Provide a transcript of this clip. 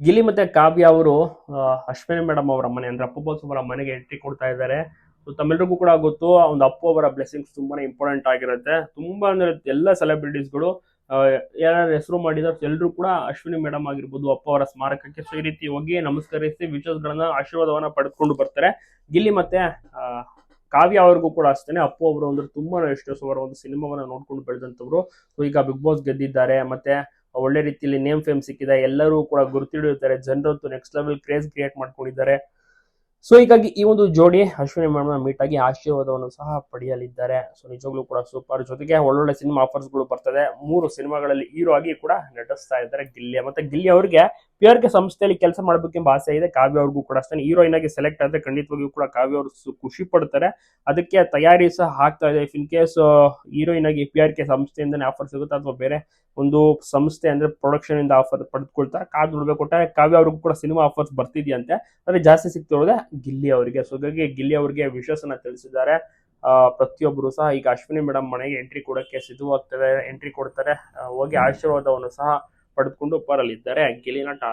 ಗಿಲ್ಲಿ ಮತ್ತೆ ಕಾವ್ಯ ಅವರು ಅಶ್ವಿನಿ ಮೇಡಮ್ ಅವರ ಮನೆ ಅಂದ್ರೆ ಅಪ್ಪು ಬಾಸ್ ಅವರ ಮನೆಗೆ ಎಂಟ್ರಿ ಕೊಡ್ತಾ ಇದ್ದಾರೆ. ಸೊ ತಮ್ಮೆಲ್ಲರಿಗೂ ಕೂಡ ಗೊತ್ತು, ಒಂದು ಅಪ್ಪು ಅವರ ಬ್ಲೆಸ್ಸಿಂಗ್ಸ್ ತುಂಬಾನೇ ಇಂಪಾರ್ಟೆಂಟ್ ಆಗಿರುತ್ತೆ. ತುಂಬಾ ಅಂದ್ರೆ ಎಲ್ಲ ಸೆಲೆಬ್ರಿಟೀಸ್ಗಳು ಯಾರು ಹೆಸರು ಮಾಡಿದಾರೆ ಎಲ್ಲರೂ ಕೂಡ ಅಶ್ವಿನಿ ಮೇಡಮ್ ಆಗಿರ್ಬೋದು, ಅಪ್ಪ ಅವರ ಸ್ಮಾರಕಕ್ಕೆ ಸೊ ಈ ರೀತಿ ಹೋಗಿ ನಮಸ್ಕರಿಸಿ ವಿಶಸ್ ಗಳನ್ನ ಆಶೀರ್ವಾದವನ್ನ ಪಡೆದುಕೊಂಡು ಬರ್ತಾರೆ. ಗಿಲ್ಲಿ ಮತ್ತೆ ಆ, ಕಾವ್ಯ ಅವ್ರಿಗೂ ಕೂಡ ಅಷ್ಟೇನೆ ಅಪ್ಪು ಅವರು ಅಂದ್ರೆ ತುಂಬಾ ಇಷ್ಟ. ಸೊ ಅವರ ಒಂದು ಸಿನಿಮಾವನ್ನ ನೋಡ್ಕೊಂಡು ಬೆಳೆದಂತವ್ರು. ಸೊ ಈಗ ಬಿಗ್ ಬಾಸ್ ಗೆದ್ದಿದ್ದಾರೆ, ಮತ್ತೆ ಒಳ್ಳೆ ರೀತಿಯಲ್ಲಿ ನೇಮ್ ಫೇಮ್ ಸಿಕ್ಕಿದೆ, ಎಲ್ಲರೂ ಕೂಡ ಗುರುತಿಡಿಯುತ್ತಾರೆ, ಜನರಂತೂ ನೆಕ್ಸ್ಟ್ ಲೆವೆಲ್ ಕ್ರೇಜ್ ಕ್ರಿಯೇಟ್ ಮಾಡ್ಕೊಂಡಿದ್ದಾರೆ. ಸೊ ಹೀಗಾಗಿ ಈ ಒಂದು ಜೋಡಿ ಅಶ್ವಿನಿ ಮೇಡಮ್ ಮೀಟ್ ಆಗಿ ಆಶೀರ್ವಾದವನ್ನು ಸಹ ಪಡೆಯಲಿದ್ದಾರೆ. ಸೊ ನಿಜವಾಗ್ಲೂ ಕೂಡ ಸೂಪರ್. ಜೊತೆಗೆ ಒಳ್ಳೊಳ್ಳೆ ಸಿನಿಮಾ ಆಫರ್ಸ್ ಗಳು ಬರ್ತದೆ. 3 ಸಿನಿಮಾಗಳಲ್ಲಿ ಹೀರೋ ಆಗಿ ಕೂಡ ನಟಿಸ್ತಾ ಇದ್ದಾರೆ ಗಿಲ್ಲಿ. ಮತ್ತೆ ಗಿಲ್ಲಿ ಅವರಿಗೆ PRK ಸಂಸ್ಥೆಯಲ್ಲಿ ಕೆಲಸ ಮಾಡಬೇಕೆಂಬ ಆಸೆ ಇದೆ. ಕಾವ್ಯ ಅವ್ರಿಗೂ ಕೂಡ ಅಷ್ಟೇ. ಹೀರೋಯಿನ್ ಆಗಿ ಸೆಲೆಕ್ಟ್ ಆದ್ರೆ ಖಂಡಿತವಾಗಿಯೂ ಕೂಡ ಕಾವ್ಯ ಅವರು ಖುಷಿ ಪಡ್ತಾರೆ. ಅದಕ್ಕೆ ತಯಾರಿ ಸಹ ಆಗ್ತಾ ಇದೆ. ಇನ್ ಕೇಸ್ ಹೀರೋಯಿನ್ ಆಗಿ PRK ಸಂಸ್ಥೆಯಿಂದನೇ ಆಫರ್ ಸಿಗುತ್ತೆ ಅಥವಾ ಬೇರೆ ಒಂದು ಸಂಸ್ಥೆ ಅಂದ್ರೆ ಪ್ರೊಡಕ್ಷನ್ ಇಂದ ಆಫರ್ ಪಡೆದುಕೊಳ್ತಾರೆ, ಕಾದ್ ನೋಡ್ಬೇಕು. ಒಟ್ಟಾರೆ ಕಾವ್ಯ ಅವ್ರಿಗೂ ಕೂಡ ಸಿನಿಮಾ ಆಫರ್ಸ್ ಬರ್ತಿದ್ಯಂತೆ. ಆದ್ರೆ ಜಾಸ್ತಿ ಸಿಗ್ತಿರೋದೆ ಗಿಲ್ಲಿ ಅವರಿಗೆ. ಸೊ ಹಾಗಾಗಿ ಗಿಲ್ಲಿ ಅವರಿಗೆ ವಿಶ್ವಾಸ ತಿಳಿಸಿದ್ದಾರೆ ಪ್ರತಿಯೊಬ್ಬರು ಸಹ. ಈಗ ಅಶ್ವಿನಿ ಮೇಡಮ್ ಮನೆಗೆ ಎಂಟ್ರಿ ಕೊಡಕ್ಕೆ ಸಿದ್ಧವಾಗ್ತದೆ, ಎಂಟ್ರಿ ಕೊಡ್ತಾರೆ. ಹೋಗಿ ಆಶೀರ್ವಾದವನ್ನು ಸಹ ಪಡೆದುಕೊಂಡು ಬರಲಿದ್ದಾರೆ ಗಿಲ್ಲಿ ನಟ.